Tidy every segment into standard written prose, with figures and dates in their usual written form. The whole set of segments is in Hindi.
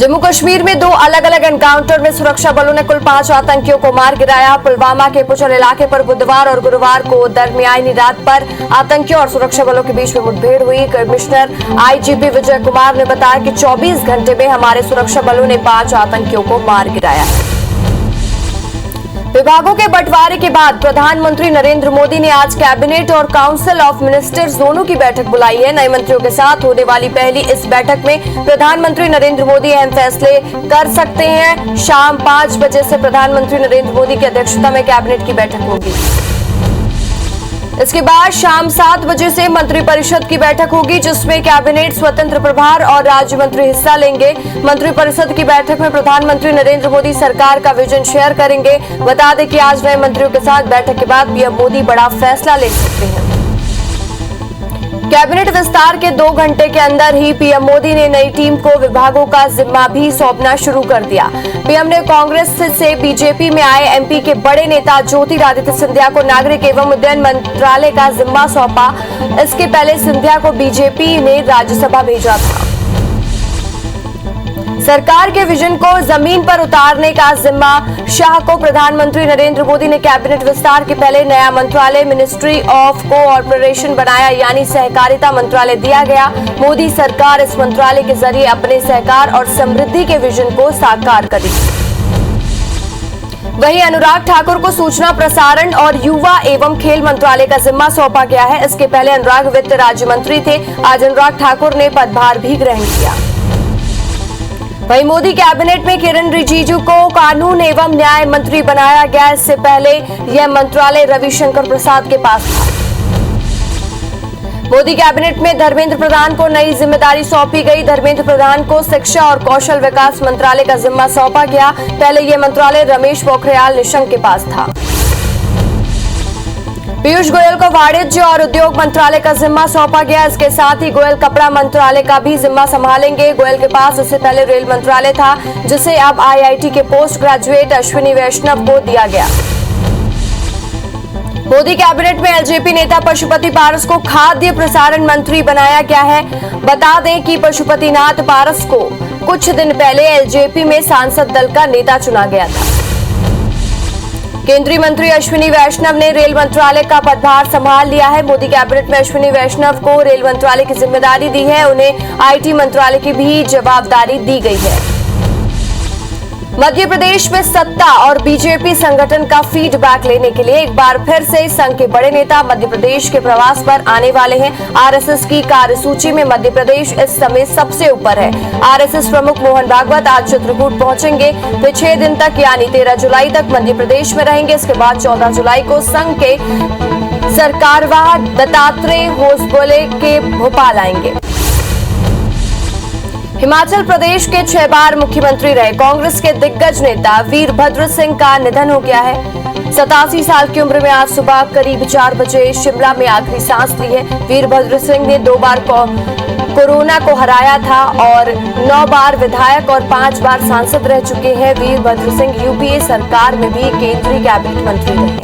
जम्मू कश्मीर में 2 अलग अलग एनकाउंटर में सुरक्षा बलों ने कुल 5 आतंकियों को मार गिराया। पुलवामा के पुचल इलाके पर बुधवार और गुरुवार को दरमियानी रात पर आतंकियों और सुरक्षा बलों के बीच में मुठभेड़ हुई। कमिश्नर आईजीपी विजय कुमार ने बताया कि 24 घंटे में हमारे सुरक्षा बलों ने 5 आतंकियों को मार गिराया। विभागों के बंटवारे के बाद प्रधानमंत्री नरेंद्र मोदी ने आज कैबिनेट और काउंसिल ऑफ मिनिस्टर्स दोनों की बैठक बुलाई है। नए मंत्रियों के साथ होने वाली पहली इस बैठक में प्रधानमंत्री नरेंद्र मोदी अहम फैसले कर सकते हैं। शाम 5 बजे से प्रधानमंत्री नरेंद्र मोदी की अध्यक्षता में कैबिनेट की बैठक होगी। इसके बाद शाम 7 बजे से मंत्रिपरिषद की बैठक होगी, जिसमें कैबिनेट, स्वतंत्र प्रभार और राज्य मंत्री हिस्सा लेंगे। मंत्रिपरिषद की बैठक में प्रधानमंत्री नरेंद्र मोदी सरकार का विजन शेयर करेंगे। बता दें कि आज नए मंत्रियों के साथ बैठक के बाद पीएम मोदी बड़ा फैसला ले सकते हैं। कैबिनेट विस्तार के 2 घंटे के अंदर ही पीएम मोदी ने नई टीम को विभागों का जिम्मा भी सौंपना शुरू कर दिया। पीएम ने कांग्रेस से बीजेपी में आए एमपी के बड़े नेता ज्योतिरादित्य सिंधिया को नागरिक एवं उड्डयन मंत्रालय का जिम्मा सौंपा। इसके पहले सिंधिया को बीजेपी ने राज्यसभा भेजा था। सरकार के विजन को जमीन पर उतारने का जिम्मा शाह को प्रधानमंत्री नरेंद्र मोदी ने कैबिनेट विस्तार के पहले नया मंत्रालय मिनिस्ट्री ऑफ कोऑपरेशन बनाया, यानी सहकारिता मंत्रालय दिया गया। मोदी सरकार इस मंत्रालय के जरिए अपने सहकार और समृद्धि के विजन को साकार करेगी। वहीं अनुराग ठाकुर को सूचना प्रसारण और युवा एवं खेल मंत्रालय का जिम्मा सौंपा गया है। इसके पहले अनुराग वित्त राज्य मंत्री थे। आज अनुराग ठाकुर ने पदभार भी ग्रहण किया। वहीं मोदी कैबिनेट में किरण रिजिजू को कानून एवं न्याय मंत्री बनाया गया। इससे पहले यह मंत्रालय रविशंकर प्रसाद के पास था। मोदी कैबिनेट में धर्मेंद्र प्रधान को नई जिम्मेदारी सौंपी गई। धर्मेंद्र प्रधान को शिक्षा और कौशल विकास मंत्रालय का जिम्मा सौंपा गया। पहले यह मंत्रालय रमेश पोखरियाल निशंक के पास था। पीयूष गोयल को वाणिज्य और उद्योग मंत्रालय का जिम्मा सौंपा गया। इसके साथ ही गोयल कपड़ा मंत्रालय का भी जिम्मा संभालेंगे। गोयल के पास इससे पहले रेल मंत्रालय था, जिसे अब आईआईटी के पोस्ट ग्रेजुएट अश्विनी वैष्णव को दिया गया। मोदी कैबिनेट में एलजेपी नेता पशुपति पारस को खाद्य प्रसारण मंत्री बनाया गया है। बता दें कि पशुपतिनाथ पारस को कुछ दिन पहले एलजेपी में सांसद दल का नेता चुना गया था। केंद्रीय मंत्री अश्विनी वैष्णव ने रेल मंत्रालय का पदभार संभाल लिया है। मोदी कैबिनेट में अश्विनी वैष्णव को रेल मंत्रालय की जिम्मेदारी दी है। उन्हें आईटी मंत्रालय की भी जवाबदारी दी गई है। मध्य प्रदेश में सत्ता और बीजेपी संगठन का फीडबैक लेने के लिए एक बार फिर से संघ के बड़े नेता मध्य प्रदेश के प्रवास पर आने वाले हैं। आरएसएस की कार्यसूची में मध्य प्रदेश इस समय सबसे ऊपर है। आरएसएस प्रमुख मोहन भागवत आज चित्रकूट पहुंचेंगे। वे 6 दिन तक यानी 13 जुलाई तक मध्य प्रदेश में रहेंगे। इसके बाद 14 जुलाई को संघ के सरकारवाह दत्तात्रेय होसबोले के भोपाल आएंगे। हिमाचल प्रदेश के 6 बार मुख्यमंत्री रहे कांग्रेस के दिग्गज नेता वीरभद्र सिंह का निधन हो गया है। 87 साल की उम्र में आज सुबह करीब 4 बजे शिमला में आखिरी सांस ली है। वीरभद्र सिंह ने 2 बार कोरोना को हराया था और 9 बार विधायक और 5 बार सांसद रह चुके हैं। वीरभद्र सिंह यूपीए सरकार में भी केंद्रीय कैबिनेट मंत्री रहे।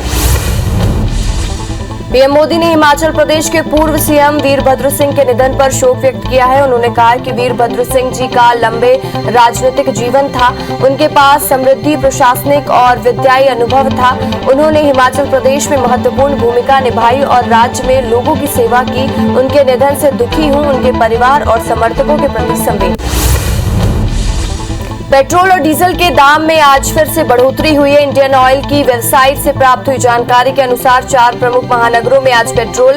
पीएम मोदी ने हिमाचल प्रदेश के पूर्व सीएम वीरभद्र सिंह के निधन पर शोक व्यक्त किया है। उन्होंने कहा कि वीरभद्र सिंह जी का लंबे राजनीतिक जीवन था। उनके पास समृद्धि, प्रशासनिक और विद्याई अनुभव था। उन्होंने हिमाचल प्रदेश में महत्वपूर्ण भूमिका निभाई और राज्य में लोगों की सेवा की। उनके निधन से दुखी हूं। उनके परिवार और समर्थकों के प्रति संवेदना। पेट्रोल और डीजल के दाम में आज फिर से बढ़ोतरी हुई है। इंडियन ऑयल की वेबसाइट से प्राप्त हुई जानकारी के अनुसार 4 प्रमुख महानगरों में आज पेट्रोल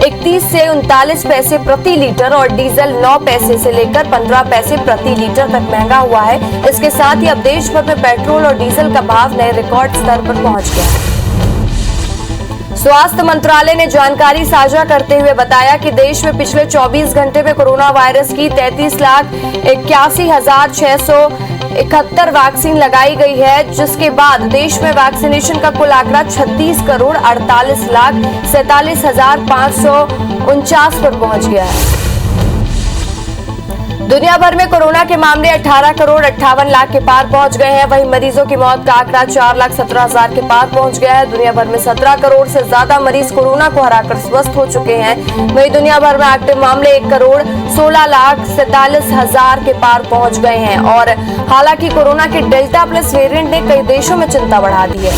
31 से 39 पैसे प्रति लीटर और डीजल 9 पैसे से लेकर 15 पैसे प्रति लीटर तक महंगा हुआ है। इसके साथ ही अब देश भर में पेट्रोल और डीजल का भाव नए रिकॉर्ड स्तर पर पहुंच गया है। स्वास्थ्य मंत्रालय ने जानकारी साझा करते हुए बताया कि देश में पिछले 24 घंटे में कोरोना वायरस की 33,81,671 वैक्सीन लगाई गई है, जिसके बाद देश में वैक्सीनेशन का कुल आंकड़ा 36,48,47,549 पर पहुंच गया है। दुनिया भर में कोरोना के मामले 18 करोड़ 58 लाख के पार पहुंच गए हैं। वहीं मरीजों की मौत का आंकड़ा 4,17,000 के पार पहुंच गया है। दुनिया भर में 17 करोड़ से ज्यादा मरीज कोरोना को हराकर स्वस्थ हो चुके हैं। वहीं दुनिया भर में एक्टिव मामले 1 करोड़ 16,47,000 के पार पहुंच गए हैं। और हालांकि कोरोना के डेल्टा प्लस वेरिएंट ने कई देशों में चिंता बढ़ा दी है।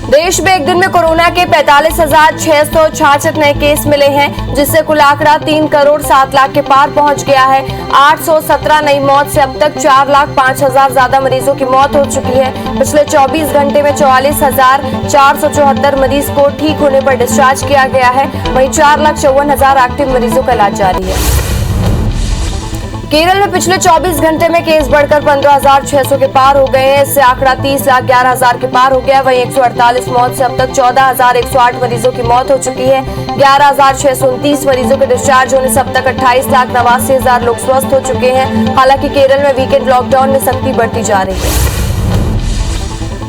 देश में एक दिन में कोरोना के 45,666 नए केस मिले हैं, जिससे कुल आंकड़ा 3 करोड़ 7 लाख के पार पहुंच गया है। 817 नई मौत से अब तक 4,05,000 ज्यादा मरीजों की मौत हो चुकी है। पिछले 24 घंटे में 44,474 मरीज को ठीक होने पर डिस्चार्ज किया गया है। वहीं 4,54,000 एक्टिव मरीजों का इलाज जारी है। केरल में पिछले 24 घंटे में केस बढ़कर 15,600 के पार हो गए हैं। इससे आंकड़ा 30,11,000 के पार हो गया। वहीं 148 मौत से अब तक 14,108 मरीजों की मौत हो चुकी है। 11,629 मरीजों के डिस्चार्ज होने से अब तक 28,89,000 लोग स्वस्थ हो चुके हैं। हालांकि केरल में वीकेंड लॉकडाउन में सख्ती बढ़ती जा रही है।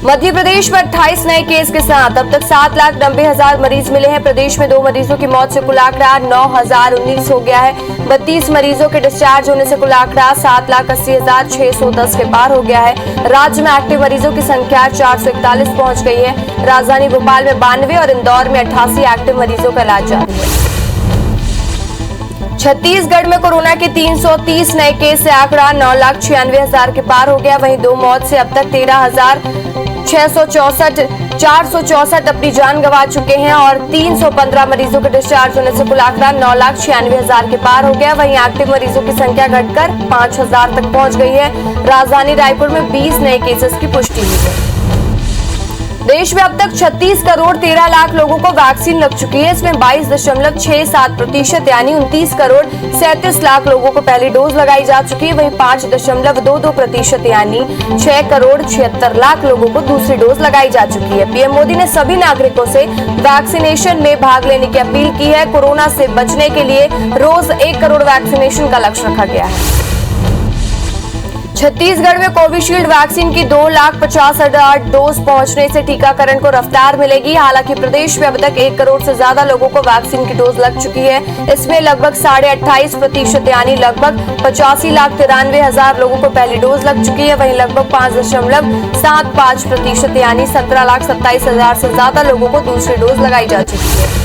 मध्य प्रदेश में 28 नए केस के साथ अब तक 7,90,000 मरीज मिले हैं। प्रदेश में 2 मरीजों की मौत से कुल आंकड़ा 9,019 हो गया है। 32 मरीजों के डिस्चार्ज होने से कुल आंकड़ा 7,80,610 के पार हो गया है। राज्य में एक्टिव मरीजों की संख्या 441 पहुंच गई है। राजधानी भोपाल में 92 और इंदौर में 88 एक्टिव मरीजों का इलाज जारी है। छत्तीसगढ़ में कोरोना के 330 नए केस से आंकड़ा 9,96,000 के पार हो गया। वहीं 2 मौत से अब तक 464 अपनी जान गंवा चुके हैं और 315 मरीजों के डिस्चार्ज होने से कुल आंकड़ा 9,96,000 के पार हो गया। वहीं एक्टिव मरीजों की संख्या घटकर 5,000 तक पहुंच गई है। राजधानी रायपुर में 20 नए केसेस की पुष्टि हुई है। देश में अब तक 36 करोड़ 13 लाख लोगों को वैक्सीन लग चुकी है। इसमें 22.67% यानी 29 करोड़ 37 लाख लोगों को पहली डोज लगाई जा चुकी है। वहीं 5.22% यानी 6 करोड़ 76 लाख लोगों को दूसरी डोज लगाई जा चुकी है। पीएम मोदी ने सभी नागरिकों से वैक्सीनेशन में भाग लेने की अपील की है। कोरोना से बचने के लिए रोज 1 करोड़ वैक्सीनेशन का लक्ष्य रखा गया है। छत्तीसगढ़ में कोविशील्ड वैक्सीन की 2,50,000 डोज पहुंचने से टीकाकरण को रफ्तार मिलेगी। हालांकि प्रदेश में अब तक 1 करोड़ से ज्यादा लोगों को वैक्सीन की डोज लग चुकी है। इसमें लगभग 28.5% यानी लगभग 85,93,000 लोगों को पहली डोज लग चुकी है। वहीं लगभग 5.75% यानी 17,27,000 से ज्यादा लोगों को दूसरी डोज लगाई जा चुकी है।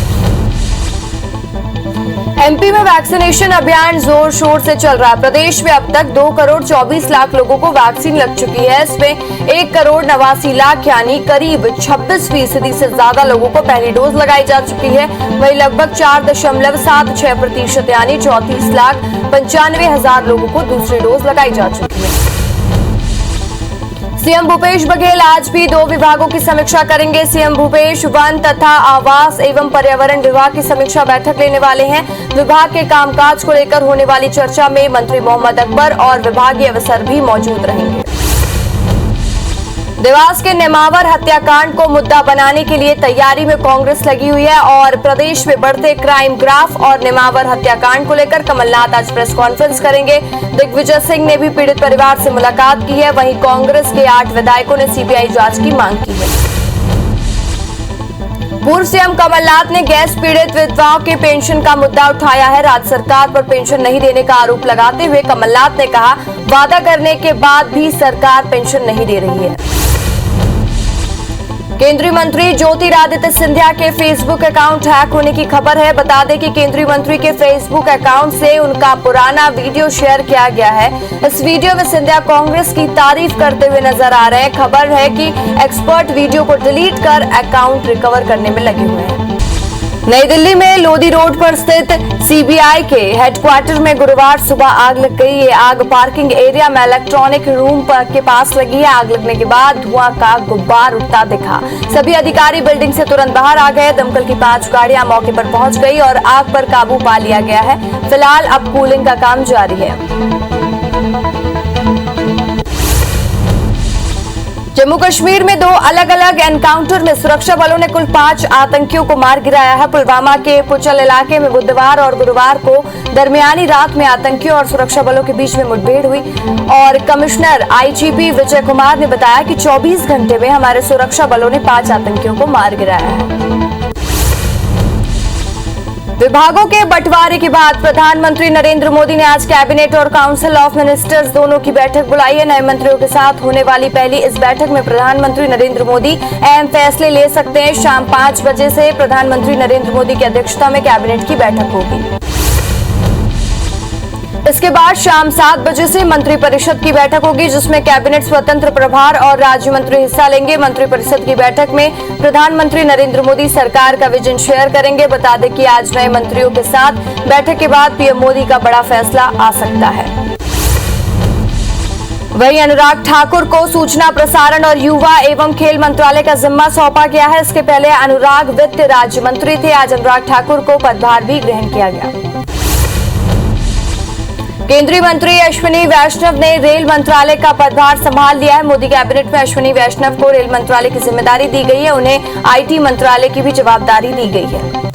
एमपी में वैक्सीनेशन अभियान जोर शोर से चल रहा है। प्रदेश में अब तक 2 करोड़ 24 लाख लोगों को वैक्सीन लग चुकी है। इसमें 1 करोड़ 89 लाख यानी करीब 26% से ज्यादा लोगों को पहली डोज लगाई जा चुकी है। वहीं लगभग 4.76% यानी 34,95,000 लोगों को दूसरी डोज लगाई जा चुकी है। सीएम भूपेश बघेल आज भी 2 विभागों की समीक्षा करेंगे। सीएम भूपेश वन तथा आवास एवं पर्यावरण विभाग की समीक्षा बैठक लेने वाले हैं। विभाग के कामकाज को लेकर होने वाली चर्चा में मंत्री मोहम्मद अकबर और विभागीय अफसर भी मौजूद रहेंगे। देवास के नेमावर हत्याकांड को मुद्दा बनाने के लिए तैयारी में कांग्रेस लगी हुई है और प्रदेश में बढ़ते क्राइम ग्राफ और नेमावर हत्याकांड को लेकर कमलनाथ आज प्रेस कॉन्फ्रेंस करेंगे। दिग्विजय सिंह ने भी पीड़ित परिवार से मुलाकात की है। वहीं कांग्रेस के 8 विधायकों ने सीबीआई जांच की मांग की है। पूर्व सीएम कमलनाथ ने गैस पीड़ित विधवाओं के पेंशन का मुद्दा उठाया है। राज्य सरकार पर पेंशन नहीं देने का आरोप लगाते हुए कमलनाथ ने कहा, वादा करने के बाद भी सरकार पेंशन नहीं दे रही है। केंद्रीय मंत्री ज्योतिरादित्य सिंधिया के फेसबुक अकाउंट हैक होने की खबर है। बता दें कि केंद्रीय मंत्री के फेसबुक अकाउंट से उनका पुराना वीडियो शेयर किया गया है। इस वीडियो में सिंधिया कांग्रेस की तारीफ करते हुए नजर आ रहे हैं। खबर है कि एक्सपर्ट वीडियो को डिलीट कर अकाउंट रिकवर करने में लगे हुए हैं। नई दिल्ली में लोधी रोड पर स्थित सीबीआई के हेडक्वार्टर में गुरुवार सुबह आग लग गई। ये आग पार्किंग एरिया में इलेक्ट्रॉनिक रूम के पास लगी है। आग लगने के बाद धुआं का गुब्बार उठता दिखा। सभी अधिकारी बिल्डिंग से तुरंत बाहर आ गए। दमकल की 5 गाड़ियां मौके पर पहुंच गई और आग पर काबू पा लिया गया है। फिलहाल अब कूलिंग का काम जारी है। जम्मू कश्मीर में 2 अलग अलग एनकाउंटर में सुरक्षा बलों ने कुल 5 आतंकियों को मार गिराया है। पुलवामा के पुंछल इलाके में बुधवार और गुरुवार को दरमियानी रात में आतंकियों और सुरक्षा बलों के बीच में मुठभेड़ हुई और कमिश्नर आईजीपी विजय कुमार ने बताया कि 24 घंटे में हमारे सुरक्षा बलों ने 5 आतंकियों को मार गिराया है। विभागों के बंटवारे के बाद प्रधानमंत्री नरेंद्र मोदी ने आज कैबिनेट और काउंसिल ऑफ मिनिस्टर्स दोनों की बैठक बुलाई है। नए मंत्रियों के साथ होने वाली पहली इस बैठक में प्रधानमंत्री नरेंद्र मोदी अहम फैसले ले सकते हैं। शाम 5 बजे से प्रधानमंत्री नरेंद्र मोदी की अध्यक्षता में कैबिनेट की बैठक होगी। इसके बाद शाम 7 बजे से मंत्रिपरिषद की बैठक होगी, जिसमें कैबिनेट स्वतंत्र प्रभार और राज्य मंत्री हिस्सा लेंगे। मंत्रिपरिषद की बैठक में प्रधानमंत्री नरेंद्र मोदी सरकार का विजन शेयर करेंगे। बता दें कि आज नए मंत्रियों के साथ बैठक के बाद पीएम मोदी का बड़ा फैसला आ सकता है। वहीं अनुराग ठाकुर को सूचना प्रसारण और युवा एवं खेल मंत्रालय का जिम्मा सौंपा गया है। इसके पहले अनुराग वित्त राज्य मंत्री थे। आज अनुराग ठाकुर को पदभार भी ग्रहण किया गया। केंद्रीय मंत्री अश्विनी वैष्णव ने रेल मंत्रालय का पदभार संभाल लिया है। मोदी कैबिनेट में अश्विनी वैष्णव को रेल मंत्रालय की जिम्मेदारी दी गई है। उन्हें आईटी मंत्रालय की भी जवाबदारी दी गई है।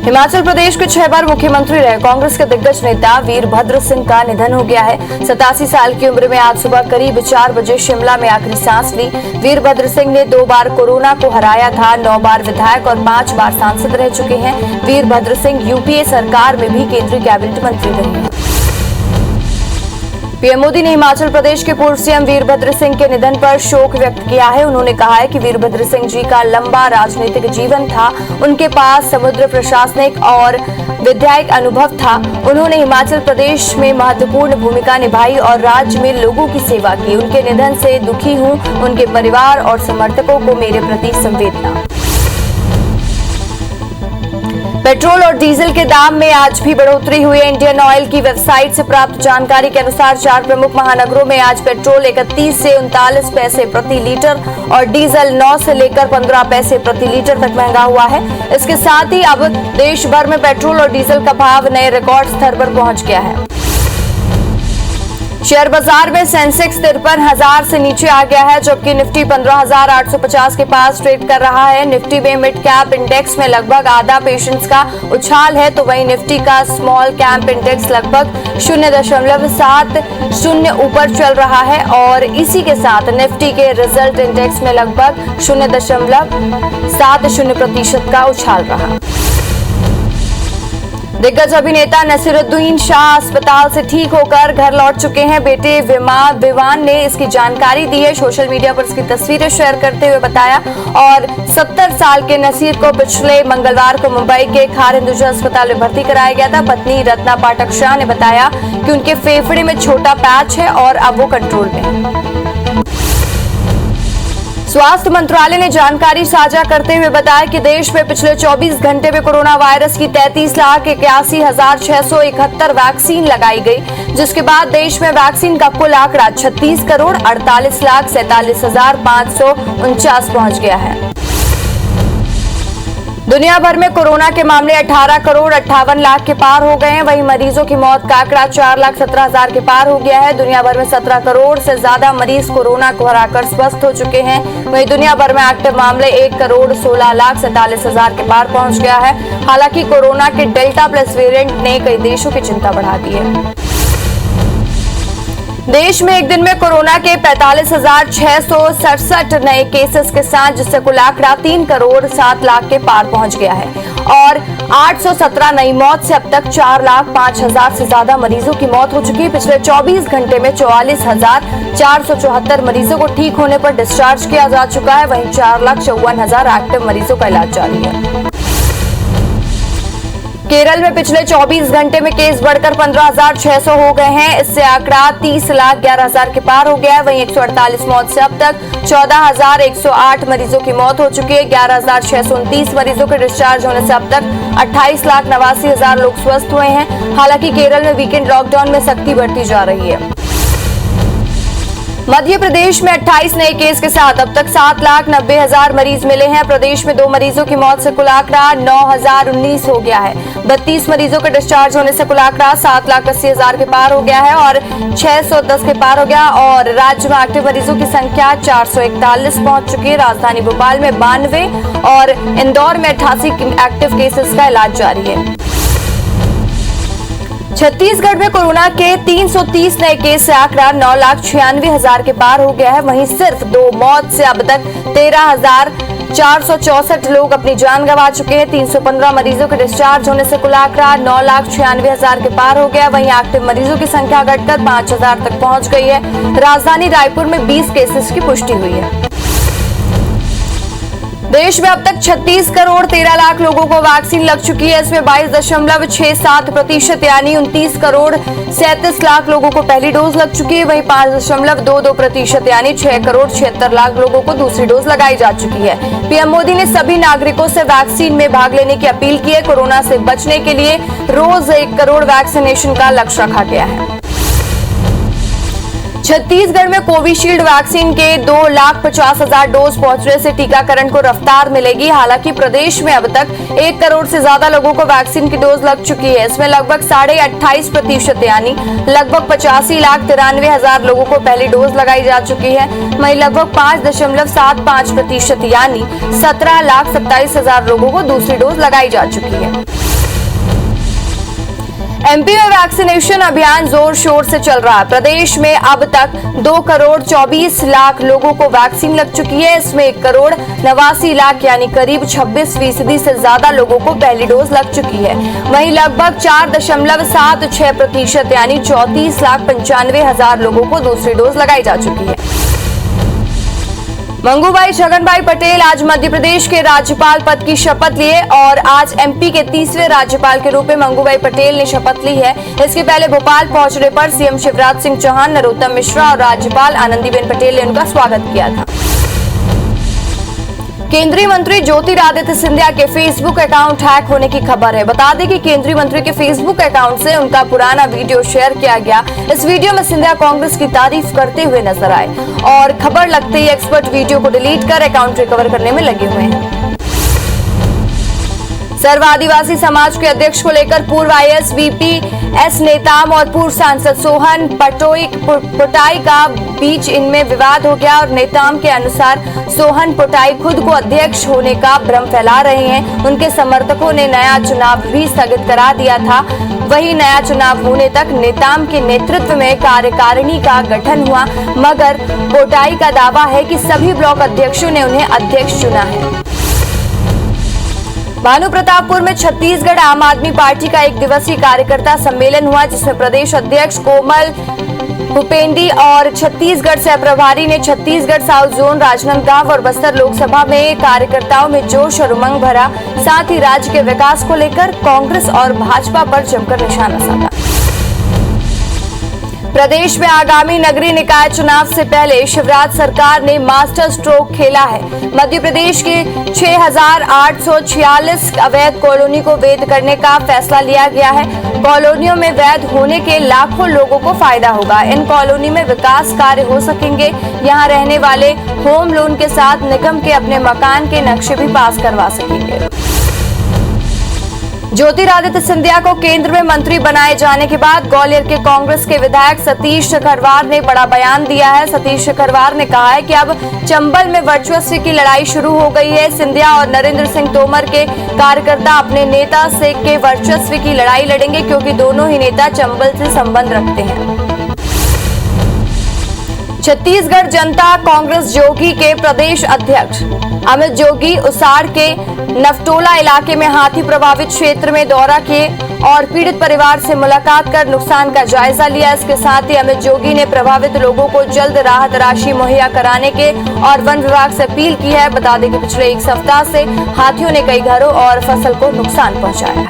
हिमाचल प्रदेश के 6 बार मुख्यमंत्री रहे कांग्रेस के दिग्गज नेता वीरभद्र सिंह का निधन हो गया है। 87 साल की उम्र में आज सुबह करीब 4 बजे शिमला में आखिरी सांस ली। वीरभद्र सिंह ने 2 बार कोरोना को हराया था, 9 बार विधायक और 5 बार सांसद रह चुके हैं। वीरभद्र सिंह यूपीए सरकार में भी केंद्रीय कैबिनेट मंत्री रहे हैं। पीएम मोदी ने हिमाचल प्रदेश के पूर्व सीएम वीरभद्र सिंह के निधन पर शोक व्यक्त किया है। उन्होंने कहा है कि वीरभद्र सिंह जी का लंबा राजनीतिक जीवन था। उनके पास समुद्र प्रशासनिक और विधायक अनुभव था। उन्होंने हिमाचल प्रदेश में महत्वपूर्ण भूमिका निभाई और राज्य में लोगों की सेवा की। उनके निधन से दुखी हूं। उनके परिवार और समर्थकों को मेरे प्रति संवेदना। पेट्रोल और डीजल के दाम में आज भी बढ़ोतरी हुई है। इंडियन ऑयल की वेबसाइट से प्राप्त जानकारी के अनुसार 4 प्रमुख महानगरों में आज पेट्रोल 31 से 39 पैसे प्रति लीटर और डीजल 9 से लेकर 15 पैसे प्रति लीटर तक महंगा हुआ है। इसके साथ ही अब देश भर में पेट्रोल और डीजल का भाव नए रिकॉर्ड स्तर पर पहुंच गया है। शेयर बाजार में सेंसेक्स 53,000 से नीचे आ गया है, जबकि निफ्टी 15,850 के पास ट्रेड कर रहा है। निफ्टी में मिड कैप इंडेक्स में लगभग आधा पेशेंस का उछाल है, तो वहीं निफ्टी का स्मॉल कैप इंडेक्स लगभग 0.70 ऊपर चल रहा है और इसी के साथ निफ्टी के रिजल्ट इंडेक्स में लगभग 0.70% का उछाल रहा। दिग्गज अभिनेता नसीरुद्दीन शाह अस्पताल से ठीक होकर घर लौट चुके हैं। बेटे विवान ने इसकी जानकारी दी है। सोशल मीडिया पर इसकी तस्वीरें शेयर करते हुए बताया और 70 साल के नसीर को पिछले मंगलवार को मुंबई के खार हिंदुजा अस्पताल में भर्ती कराया गया था। पत्नी रत्ना पाठक शाह ने बताया कि उनके फेफड़े में छोटा पैच है और अब वो कंट्रोल में है। स्वास्थ्य मंत्रालय ने जानकारी साझा करते हुए बताया कि देश में पिछले 24 घंटे में कोरोना वायरस की 33,81,671 वैक्सीन लगाई गई, जिसके बाद देश में वैक्सीन का कुल आंकड़ा 36,48,47,549 पहुंच गया है। दुनिया भर में कोरोना के मामले 18,58,00,000 के पार हो गए हैं। वहीं मरीजों की मौत का आंकड़ा 4,17,000 के पार हो गया है। दुनिया भर में 17 करोड़ से ज्यादा मरीज कोरोना को हराकर स्वस्थ हो चुके हैं। वहीं दुनिया भर में एक्टिव मामले 1,16,47,000 के पार पहुंच गया है। हालांकि कोरोना के डेल्टा प्लस वेरिएंट ने कई देशों की चिंता बढ़ा दी है। देश में एक दिन में कोरोना के 45,667 नए केसेस के साथ, जिससे कुल आंकड़ा 3,07,00,000 के पार पहुंच गया है और 817 नई मौत से अब तक 4,05,000 से ज्यादा मरीजों की मौत हो चुकी है। पिछले 24 घंटे में 44,474 मरीजों को ठीक होने पर डिस्चार्ज किया जा चुका है। वहीं 4,54,000 एक्टिव मरीजों का इलाज जारी है। केरल में पिछले 24 घंटे में केस बढ़कर 15,600 हो गए हैं। इससे आंकड़ा 30,11,000 के पार हो गया है। वहीं 148 मौत से अब तक 14,108 मरीजों की मौत हो चुकी है। 11,629 मरीजों के डिस्चार्ज होने से अब तक 28,89,000 लोग स्वस्थ हुए हैं। हालांकि केरल में वीकेंड लॉकडाउन में सख्ती बढ़ती जा रही है। मध्य प्रदेश में 28 नए केस के साथ अब तक 7,90,000 मरीज मिले हैं। प्रदेश में 2 मरीजों की मौत से कुल आंकड़ा 9,019 हो गया है। 32 मरीजों के डिस्चार्ज होने से कुल आंकड़ा 7,80,000 के पार हो गया है और 610 के पार हो गया और राज्य में एक्टिव मरीजों की संख्या 441 पहुंच चुकी है। राजधानी भोपाल में 92 और इंदौर में 88 एक्टिव केसेस का इलाज जारी है। छत्तीसगढ़ में कोरोना के 330 नए केस से आंकड़ा 9,96,000 के पार हो गया है। वहीं सिर्फ 2 मौत से अब तक 464 लोग अपनी जान गंवा चुके हैं। 315 मरीजों के डिस्चार्ज होने से कुल आंकड़ा 9,96,000 के पार हो गया। वहीं एक्टिव मरीजों की संख्या घटकर 5,000 तक पहुंच गई है। राजधानी रायपुर में 20 केसेस की पुष्टि हुई है। देश में अब तक 36 करोड़ 13 लाख लोगों को वैक्सीन लग चुकी है। इसमें 22.67% यानी 29 करोड़ 37 लाख लोगों को पहली डोज लग चुकी है। वहीं 5.22% यानी 6 करोड़ 76 लाख लोगों को दूसरी डोज लगाई जा चुकी है। पीएम मोदी ने सभी नागरिकों से वैक्सीन में भाग लेने की अपील की है। कोरोना से बचने के लिए रोज 1 करोड़ वैक्सीनेशन का लक्ष्य रखा गया है। छत्तीसगढ़ में कोविशील्ड वैक्सीन के 2,50,000 डोज पहुंचने से टीकाकरण को रफ्तार मिलेगी। हालांकि प्रदेश में अब तक 1 करोड़ से ज्यादा लोगों को वैक्सीन की डोज लग चुकी है। इसमें लगभग 28.5% यानी लगभग 85,93,000 लोगों को पहली डोज लगाई जा चुकी है। वहीं लगभग 5.75% यानी 17,27,000 लोगों को दूसरी डोज लगाई जा चुकी है। एमपी में वैक्सीनेशन अभियान जोर शोर से चल रहा है। प्रदेश में अब तक 2 करोड़ 24 लाख लोगों को वैक्सीन लग चुकी है। इसमें 1 करोड़ 89 लाख यानी करीब 26% से ज्यादा लोगों को पहली डोज लग चुकी है। वहीं लगभग 4.76% यानी 34,95,000 लोगों को दूसरी डोज लगाई जा चुकी है। मंगूभाई छगनभाई पटेल आज मध्य प्रदेश के राज्यपाल पद की शपथ लिए और आज एमपी के तीसरे राज्यपाल के रूप में मंगूभाई पटेल ने शपथ ली है। इसके पहले भोपाल पहुंचने पर सीएम शिवराज सिंह चौहान, नरोत्तम मिश्रा और राज्यपाल आनंदीबेन पटेल ने उनका स्वागत किया था। केंद्रीय मंत्री ज्योतिरादित्य सिंधिया के फेसबुक अकाउंट हैक होने की खबर है। बता दें कि केंद्रीय मंत्री के फेसबुक अकाउंट से उनका पुराना वीडियो शेयर किया गया। इस वीडियो में सिंधिया कांग्रेस की तारीफ करते हुए नजर आए और खबर लगते ही एक्सपर्ट वीडियो को डिलीट कर अकाउंट रिकवर करने में लगे हुए हैं। सर्व आदिवासी समाज के अध्यक्ष को लेकर पूर्व आईएएस वीपीएस नेताम और पूर्व सांसद सोहन पोटाई का बीच इनमें विवाद हो गया और नेताम के अनुसार सोहन पोटाई खुद को अध्यक्ष होने का भ्रम फैला रहे हैं। उनके समर्थकों ने नया चुनाव भी स्थगित करा दिया था। वहीं नया चुनाव होने तक नेताम के नेतृत्व में कार्यकारिणी का गठन हुआ, मगर पोटाई का दावा है कि सभी ब्लॉक अध्यक्षों ने उन्हें अध्यक्ष चुना है। भानु प्रतापपुर में छत्तीसगढ़ आम आदमी पार्टी का 1 दिवसीय कार्यकर्ता सम्मेलन हुआ, जिसमें प्रदेश अध्यक्ष कोमल भूपेंडी और छत्तीसगढ़ सह प्रभारी ने छत्तीसगढ़ साउथ जोन, राजनांदगांव और बस्तर लोकसभा में कार्यकर्ताओं में जोश और उमंग भरा। साथ ही राज्य के विकास को लेकर कांग्रेस और भाजपा पर जमकर निशाना साधा। प्रदेश में आगामी नगरीय निकाय चुनाव से पहले शिवराज सरकार ने मास्टर स्ट्रोक खेला है। मध्य प्रदेश के 6,846 अवैध कॉलोनी को वैध करने का फैसला लिया गया है। कॉलोनियों में वैध होने के लाखों लोगों को फायदा होगा। इन कॉलोनी में विकास कार्य हो सकेंगे। यहां रहने वाले होम लोन के साथ निगम के अपने मकान के नक्शे भी पास करवा सकेंगे। ज्योतिरादित्य सिंधिया को केंद्र में मंत्री बनाए जाने के बाद ग्वालियर के कांग्रेस के विधायक सतीश खरवार ने बड़ा बयान दिया है। सतीश खरवार ने कहा है कि अब चंबल में वर्चस्व की लड़ाई शुरू हो गई है। सिंधिया और नरेंद्र सिंह तोमर के कार्यकर्ता अपने नेता से के वर्चस्व की लड़ाई लड़ेंगे, क्योंकि दोनों ही नेता चंबल से संबंध रखते हैं। छत्तीसगढ़ जनता कांग्रेस जोगी के प्रदेश अध्यक्ष अमित जोगी उसाड़ के नफटोला इलाके में हाथी प्रभावित क्षेत्र में दौरा किए और पीड़ित परिवार से मुलाकात कर नुकसान का जायजा लिया। इसके साथ ही अमित जोगी ने प्रभावित लोगों को जल्द राहत राशि मुहैया कराने के और वन विभाग से अपील की है। बता दें कि पिछले 1 सप्ताह से हाथियों ने कई घरों और फसल को नुकसान पहुंचाया है।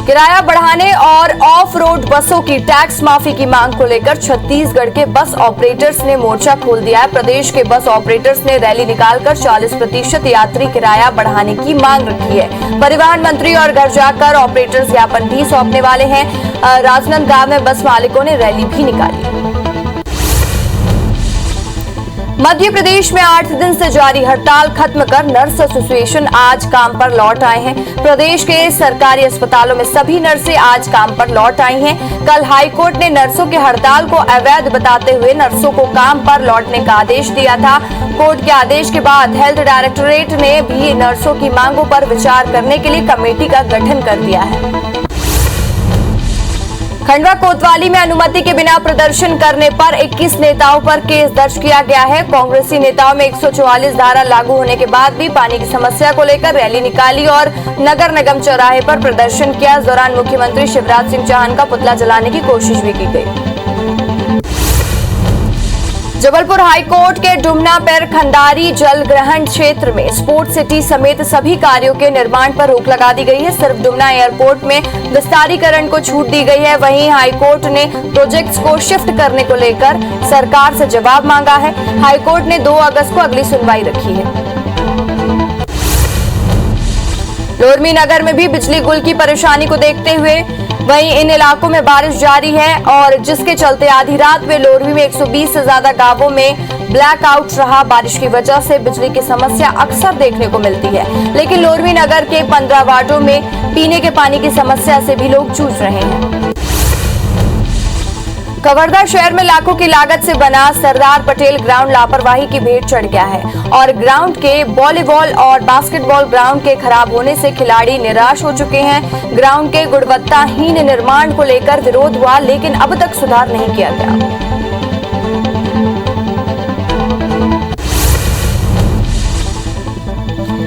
किराया बढ़ाने और ऑफ रोड बसों की टैक्स माफी की मांग को लेकर छत्तीसगढ़ के बस ऑपरेटर्स ने मोर्चा खोल दिया है। प्रदेश के बस ऑपरेटर्स ने रैली निकालकर 40% यात्री किराया बढ़ाने की मांग रखी है। परिवहन मंत्री और घर जाकर ऑपरेटर्स ज्ञापन भी सौंपने वाले हैं। राजनांदगांव में बस मालिकों ने रैली भी निकाली। मध्य प्रदेश में 8 दिन से जारी हड़ताल खत्म कर नर्स एसोसिएशन आज काम पर लौट आए हैं। प्रदेश के सरकारी अस्पतालों में सभी नर्सें आज काम पर लौट आई हैं। कल हाईकोर्ट ने नर्सों के हड़ताल को अवैध बताते हुए नर्सों को काम पर लौटने का आदेश दिया था। कोर्ट के आदेश के बाद हेल्थ डायरेक्टोरेट ने भी नर्सों की मांगों पर विचार करने के लिए कमेटी का गठन कर दिया है। खंडवा कोतवाली में अनुमति के बिना प्रदर्शन करने पर 21 नेताओं पर केस दर्ज किया गया है। कांग्रेसी नेताओं में 144 धारा लागू होने के बाद भी पानी की समस्या को लेकर रैली निकाली और नगर निगम चौराहे पर प्रदर्शन किया। इस दौरान मुख्यमंत्री शिवराज सिंह चौहान का पुतला जलाने की कोशिश भी की गई। जबलपुर हाईकोर्ट के डुमनापेर खंडारी जल ग्रहण क्षेत्र में स्पोर्ट सिटी समेत सभी कार्यों के निर्माण पर रोक लगा दी गई है। सिर्फ डुमना एयरपोर्ट में विस्तारीकरण को छूट दी गई है। वहीं हाईकोर्ट ने प्रोजेक्ट्स को शिफ्ट करने को लेकर सरकार से जवाब मांगा है। हाईकोर्ट ने 2 अगस्त को अगली सुनवाई रखी है। लोरमी नगर में भी बिजली गुल की परेशानी को देखते हुए वहीं इन इलाकों में बारिश जारी है और जिसके चलते आधी रात में लोरमी में 120 से ज्यादा गांवों में ब्लैकआउट रहा। बारिश की वजह से बिजली की समस्या अक्सर देखने को मिलती है, लेकिन लोरमी नगर के 15 वार्डों में पीने के पानी की समस्या से भी लोग जूझ रहे हैं। कवर्धा शहर में लाखों की लागत से बना सरदार पटेल ग्राउंड लापरवाही की भेंट चढ़ गया है और ग्राउंड के वॉलीबॉल और बास्केटबॉल ग्राउंड के खराब होने से खिलाड़ी निराश हो चुके हैं। ग्राउंड के गुणवत्ताहीन निर्माण को लेकर विरोध हुआ, लेकिन अब तक सुधार नहीं किया गया।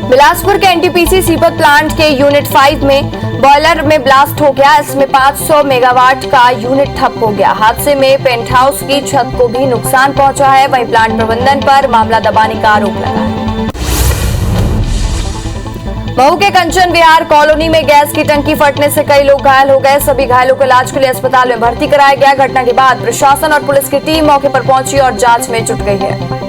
बिलासपुर के एनटीपीसी सीपत प्लांट के यूनिट 5 में बॉयलर में ब्लास्ट हो गया। इसमें 500 मेगावाट का यूनिट ठप हो गया। हादसे में पेंट हाउस की छत को भी नुकसान पहुंचा है। वहीं प्लांट प्रबंधन पर मामला दबाने का आरोप लगा है। मऊ के कंचन विहार कॉलोनी में गैस की टंकी फटने से कई लोग घायल हो गए। सभी घायलों को इलाज के लिए अस्पताल में भर्ती कराया गया। घटना के बाद प्रशासन और पुलिस की टीम मौके पर पहुंची और जांच में जुट गई है।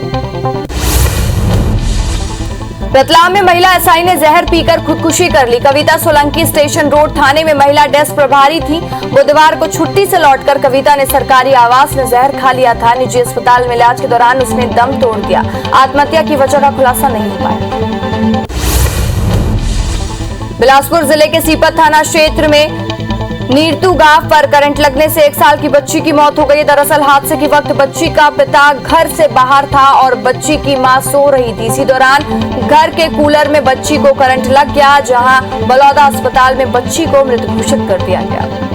रतलाम में महिला एसआई ने जहर पीकर खुदकुशी कर ली। कविता सोलंकी स्टेशन रोड थाने में महिला डेस्क प्रभारी थी। बुधवार को छुट्टी से लौटकर कविता ने सरकारी आवास में जहर खा लिया था। निजी अस्पताल में इलाज के दौरान उसने दम तोड़ दिया। आत्महत्या की वजह का खुलासा नहीं हो पाया। बिलासपुर जिले के सीपत थाना क्षेत्र में नीरतू गांव पर करंट लगने से 1 साल की बच्ची की मौत हो गई। दरअसल हादसे के वक्त बच्ची का पिता घर से बाहर था और बच्ची की मां सो रही थी। इसी दौरान घर के कूलर में बच्ची को करंट लग गया, जहां बलौदा अस्पताल में बच्ची को मृत घोषित कर दिया गया।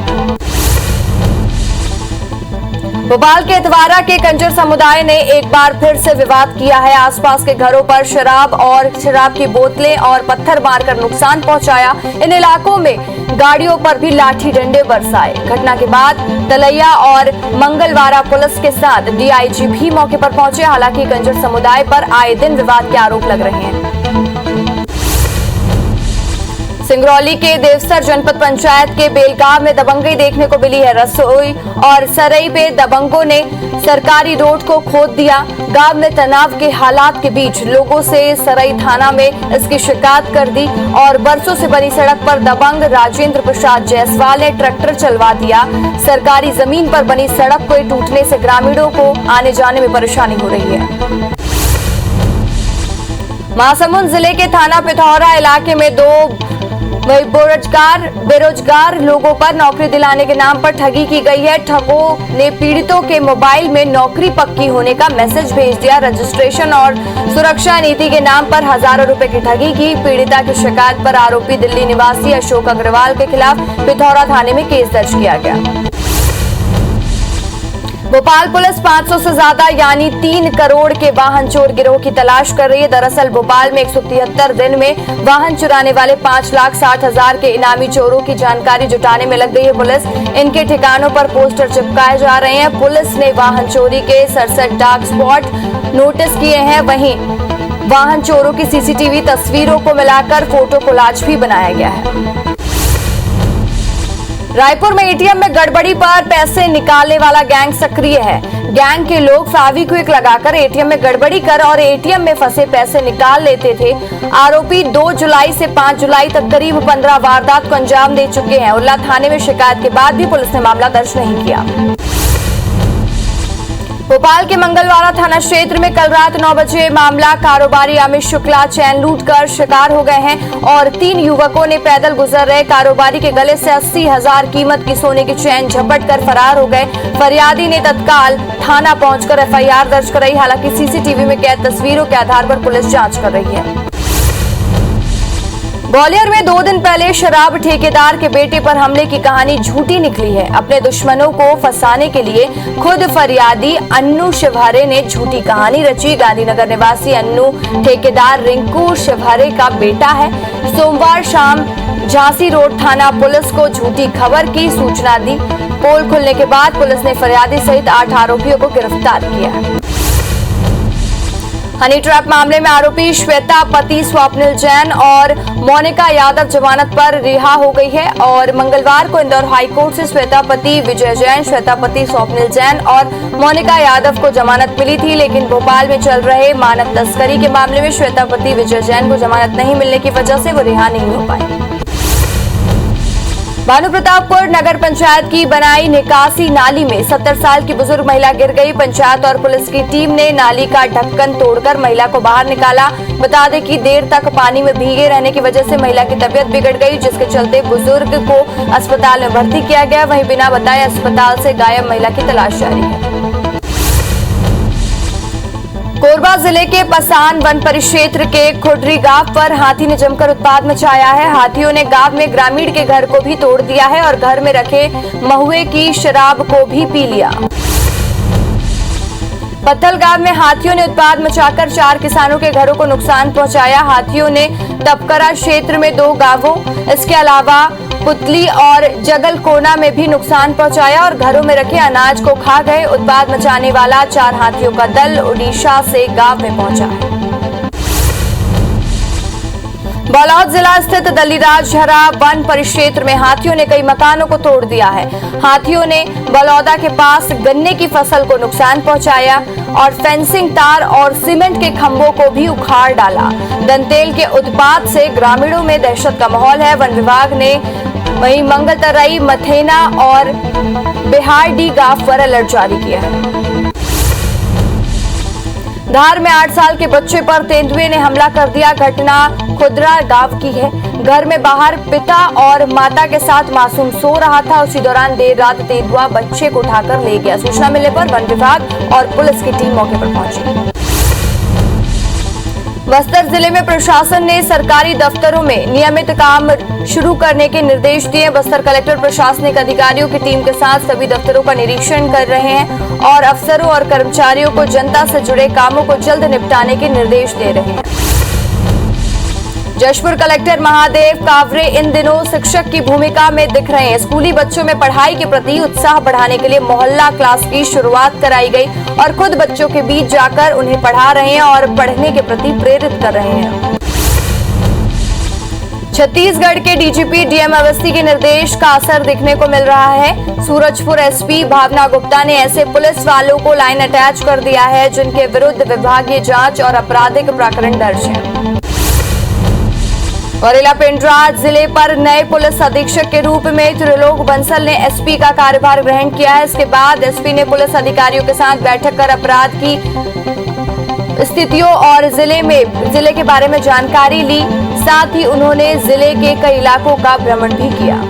भोपाल के इतवारा के कंजर समुदाय ने एक बार फिर से विवाद किया है। आसपास के घरों पर शराब की बोतलें और पत्थर मारकर नुकसान पहुंचाया। इन इलाकों में गाड़ियों पर भी लाठी डंडे बरसाए। घटना के बाद तलैया और मंगलवारा पुलिस के साथ डीआईजी भी मौके पर पहुंचे। हालांकि कंजर समुदाय पर आए दिन विवाद के आरोप लग रहे हैं। सिंगरौली के देवसर जनपद पंचायत के बेलगांव में दबंगई देखने को मिली है। रसोई और सरई पे दबंगों ने सरकारी रोड को खोद दिया। गांव में तनाव के हालात के बीच लोगों से सरई थाना में इसकी शिकायत कर दी और बरसों से बनी सड़क पर दबंग राजेंद्र प्रसाद जायसवाल ने ट्रैक्टर चलवा दिया। सरकारी जमीन पर बनी सड़क को टूटने से ग्रामीणों को आने जाने में परेशानी हो रही है। महासमुंद जिले के थाना पिथौरा इलाके में 2 बेरोजगार लोगों पर नौकरी दिलाने के नाम पर ठगी की गई है। ठगों ने पीड़ितों के मोबाइल में नौकरी पक्की होने का मैसेज भेज दिया। रजिस्ट्रेशन और सुरक्षा नीति के नाम पर हजारों रुपए की ठगी की। पीड़िता की शिकायत पर आरोपी दिल्ली निवासी अशोक अग्रवाल के खिलाफ पिथौरा थाने में केस दर्ज किया गया। भोपाल पुलिस 500 से ज्यादा यानी 3 करोड़ के वाहन चोर गिरोह की तलाश कर रही है। दरअसल भोपाल में 173 दिन में वाहन चुराने वाले 5,60,000 के इनामी चोरों की जानकारी जुटाने में लग गई है पुलिस। इनके ठिकानों पर पोस्टर चिपकाए जा रहे हैं। पुलिस ने वाहन चोरी के 67 डार्क स्पॉट नोटिस किए हैं। वहीं वाहन चोरों की सीसीटीवी तस्वीरों को मिलाकर फोटो कोलाज भी बनाया गया है। रायपुर में एटीएम में गड़बड़ी पर पैसे निकालने वाला गैंग सक्रिय है। गैंग के लोग फेविक्विक लगाकर एटीएम में गड़बड़ी कर और एटीएम में फंसे पैसे निकाल लेते थे। आरोपी 2 जुलाई से 5 जुलाई तक करीब 15 वारदात को अंजाम दे चुके हैं। उल्ला थाने में शिकायत के बाद भी पुलिस ने मामला दर्ज नहीं किया। भोपाल के मंगलवारा थाना क्षेत्र में कल रात 9 बजे मामला। कारोबारी अमित शुक्ला चैन लूटकर शिकार हो गए हैं और 3 युवकों ने पैदल गुजर रहे कारोबारी के गले से 80,000 कीमत की सोने की चैन झपट कर फरार हो गए। फरियादी ने तत्काल थाना पहुंचकर एफआईआर दर्ज कराई। हालांकि सीसीटीवी में कैद तस्वीरों के आधार पर पुलिस जांच कर रही है। ग्वालियर में 2 दिन पहले शराब ठेकेदार के बेटे पर हमले की कहानी झूठी निकली है। अपने दुश्मनों को फंसाने के लिए खुद फरियादी अन्नू शिवहरे ने झूठी कहानी रची। गांधीनगर निवासी अन्नू ठेकेदार रिंकू शिवहरे का बेटा है। सोमवार शाम झांसी रोड थाना पुलिस को झूठी खबर की सूचना दी। पोल खुलने के बाद पुलिस ने फरियादी सहित 8 आरोपियों को गिरफ्तार किया। हनी ट्रैप मामले में आरोपी श्वेता पति स्वप्निल जैन और मोनिका यादव जमानत पर रिहा हो गई है और मंगलवार को इंदौर हाईकोर्ट से श्वेता पति विजय जैन, श्वेता पति स्वप्निल जैन और मोनिका यादव को जमानत मिली थी, लेकिन भोपाल में चल रहे मानव तस्करी के मामले में श्वेता पति विजय जैन को जमानत नहीं मिलने की वजह से वो रिहा नहीं हो पाए। भानुप्रतापपुर नगर पंचायत की बनाई निकासी नाली में 70 साल की बुजुर्ग महिला गिर गई। पंचायत और पुलिस की टीम ने नाली का ढक्कन तोड़कर महिला को बाहर निकाला। बता दें कि देर तक पानी में भीगे रहने की वजह से महिला की तबीयत बिगड़ गई, जिसके चलते बुजुर्ग को अस्पताल में भर्ती किया गया। वहीं बिना बताए अस्पताल से गायब महिला की तलाश जारी है। कोरबा जिले के पसान वन परिक्षेत्र के खुडरी गांव पर हाथी ने जमकर उत्पात मचाया है। हाथियों ने गांव में ग्रामीण के घर को भी तोड़ दिया है और घर में रखे महुए की शराब को भी पी लिया। पत्थल गांव में हाथियों ने उत्पात मचाकर 4 किसानों के घरों को नुकसान पहुंचाया। हाथियों ने तपकरा क्षेत्र में 2 गांवों, इसके अलावा पुतली और जगलकोना में भी नुकसान पहुंचाया और घरों में रखे अनाज को खा गए। उत्पात मचाने वाला 4 हाथियों का दल उड़ीसा से गांव में पहुंचा है। बालोद जिला स्थित दल्लीराजहरा वन परिक्षेत्र में हाथियों ने कई मकानों को तोड़ दिया है। हाथियों ने बलौदा के पास गन्ने की फसल को नुकसान पहुंचाया और फेंसिंग तार और सीमेंट के खंभों को भी उखाड़ डाला। दंतेल के उत्पात से ग्रामीणों में दहशत का माहौल है। वन विभाग ने वहीं मंगलतराई, मथेना और बिहारडी गांव पर अलर्ट जारी किया है। धार में 8 साल के बच्चे पर तेंदुए ने हमला कर दिया। घटना खुदरा गांव की है। घर में बाहर पिता और माता के साथ मासूम सो रहा था। उसी दौरान देर रात तेंदुआ बच्चे को उठाकर ले गया। सूचना मिलने पर वन विभाग और पुलिस की टीम मौके पर पहुंची। बस्तर जिले में प्रशासन ने सरकारी दफ्तरों में नियमित काम शुरू करने के निर्देश दिए। बस्तर कलेक्टर प्रशासनिक अधिकारियों की टीम के साथ सभी दफ्तरों का निरीक्षण कर रहे हैं और अफसरों और कर्मचारियों को जनता से जुड़े कामों को जल्द निपटाने के निर्देश दे रहे हैं। जशपुर कलेक्टर महादेव कावरे इन दिनों शिक्षक की भूमिका में दिख रहे हैं। स्कूली बच्चों में पढ़ाई के प्रति उत्साह बढ़ाने के लिए मोहल्ला क्लास की शुरुआत कराई गई और खुद बच्चों के बीच जाकर उन्हें पढ़ा रहे हैं और पढ़ने के प्रति प्रेरित कर रहे हैं। छत्तीसगढ़ के डीजीपी डीएम अवस्थी के निर्देश का असर दिखने को मिल रहा है। सूरजपुर एसपी भावना गुप्ता ने ऐसे पुलिस वालों को लाइन अटैच कर दिया है जिनके विरुद्ध विभागीय जांच और आपराधिक प्रकरण दर्ज है। औरेला पेंड्रा जिले पर नए पुलिस अधीक्षक के रूप में त्रिलोक बंसल ने एसपी का कार्यभार ग्रहण किया है। इसके बाद एसपी ने पुलिस अधिकारियों के साथ बैठक कर अपराध की स्थितियों और जिले के बारे में जानकारी ली। साथ ही उन्होंने जिले के कई इलाकों का भ्रमण भी किया।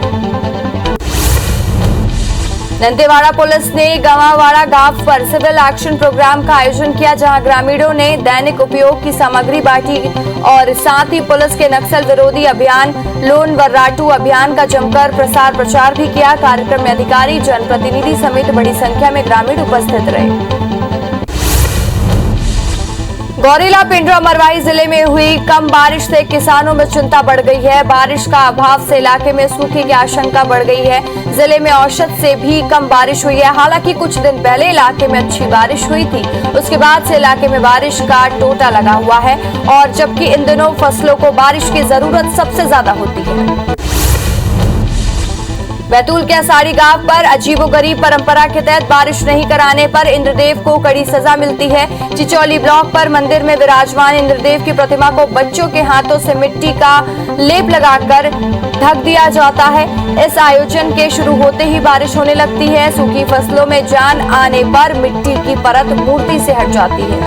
दंतेवाड़ा पुलिस ने गवावाड़ा गांव पर सिविल एक्शन प्रोग्राम का आयोजन किया, जहां ग्रामीणों ने दैनिक उपयोग की सामग्री बांटी और साथ ही पुलिस के नक्सल विरोधी अभियान लोन वर्राटू अभियान का जमकर प्रसार प्रचार भी किया। कार्यक्रम में अधिकारी, जनप्रतिनिधि समेत बड़ी संख्या में ग्रामीण उपस्थित रहे। गौरेला पिंडरा मरवाही जिले में हुई कम बारिश से किसानों में चिंता बढ़ गई है। बारिश का अभाव से इलाके में सूखे की आशंका बढ़ गई है। जिले में औसत से भी कम बारिश हुई है। हालांकि कुछ दिन पहले इलाके में अच्छी बारिश हुई थी, उसके बाद से इलाके में बारिश का टोटा लगा हुआ है और जबकि इन दिनों फसलों को बारिश की जरूरत सबसे ज्यादा होती है। बैतूल के असाड़ी गांव पर अजीबोगरीब परंपरा के तहत बारिश नहीं कराने पर इंद्रदेव को कड़ी सजा मिलती है। चिचौली ब्लॉक पर मंदिर में विराजमान इंद्रदेव की प्रतिमा को बच्चों के हाथों से मिट्टी का लेप लगाकर ढक दिया जाता है। इस आयोजन के शुरू होते ही बारिश होने लगती है। सूखी फसलों में जान आने पर मिट्टी की परत मूर्ति से हट जाती है।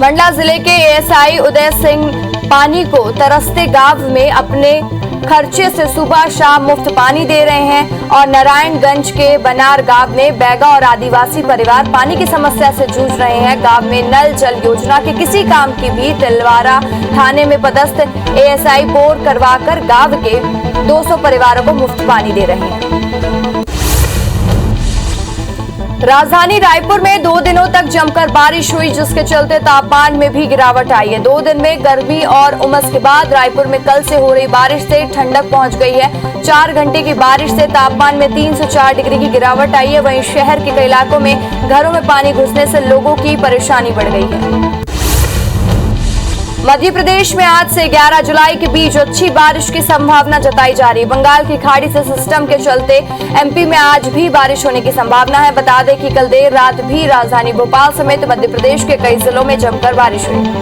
मंडला जिले के एएसआई उदय सिंह पानी को तरसते गांव में अपने खर्चे से सुबह शाम मुफ्त पानी दे रहे हैं। और नारायणगंज के बनार गांव में बैगा और आदिवासी परिवार पानी की समस्या से जूझ रहे हैं। गांव में नल जल योजना के किसी काम की भी तिलवारा थाने में पदस्थ एएसआई बोर करवाकर गांव के 200 परिवारों को मुफ्त पानी दे रहे हैं। राजधानी रायपुर में 2 दिनों तक जमकर बारिश हुई, जिसके चलते तापमान में भी गिरावट आई है। 2 दिन में गर्मी और उमस के बाद रायपुर में कल से हो रही बारिश से ठंडक पहुंच गई है। 4 घंटे की बारिश से तापमान में 3 से 4 डिग्री की गिरावट आई है। वहीं शहर के कई इलाकों में घरों में पानी घुसने से लोगों की परेशानी बढ़ गई है। मध्य प्रदेश में आज से 11 जुलाई के बीच अच्छी बारिश की संभावना जताई जा रही है। बंगाल की खाड़ी से सिस्टम के चलते एमपी में आज भी बारिश होने की संभावना है। बता दें कि कल देर रात भी राजधानी भोपाल समेत मध्य प्रदेश के कई जिलों में जमकर बारिश हुई।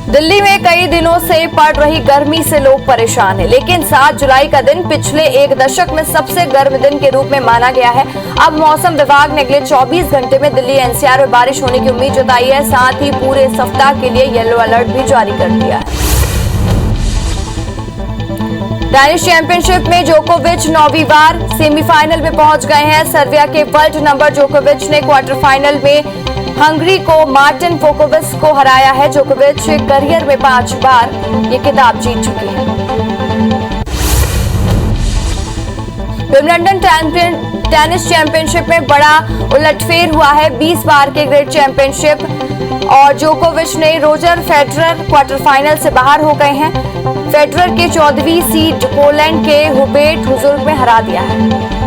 दिल्ली में कई दिनों से पड़ रही गर्मी से लोग परेशान हैं, लेकिन 7 जुलाई का दिन पिछले 1 दशक में सबसे गर्म दिन के रूप में माना गया है। अब मौसम विभाग ने अगले 24 घंटे में दिल्ली एनसीआर में बारिश होने की उम्मीद जताई है। साथ ही पूरे सप्ताह के लिए येलो अलर्ट भी जारी कर दिया है। टेनिस चैंपियनशिप में जोकोविच 9वीं बार सेमीफाइनल में पहुंच गए हैं। सर्बिया के वर्ल्ड नंबर जोकोविच ने क्वार्टर फाइनल में हंगरी को मार्टिन फोकोविस को हराया है। जोकोविच करियर में 5 बार ये खिताब जीत चुके हैं। विंबलडन टेनिस चैंपियनशिप में बड़ा उलटफेर हुआ है। 20 बार के ग्रेट चैंपियनशिप और जोकोविच ने रोजर फेडरर क्वार्टर फाइनल से बाहर हो गए हैं। फेडरर के 14वीं सीड पोलैंड के हुबेर्ट हुजुर्ग में हरा दिया है।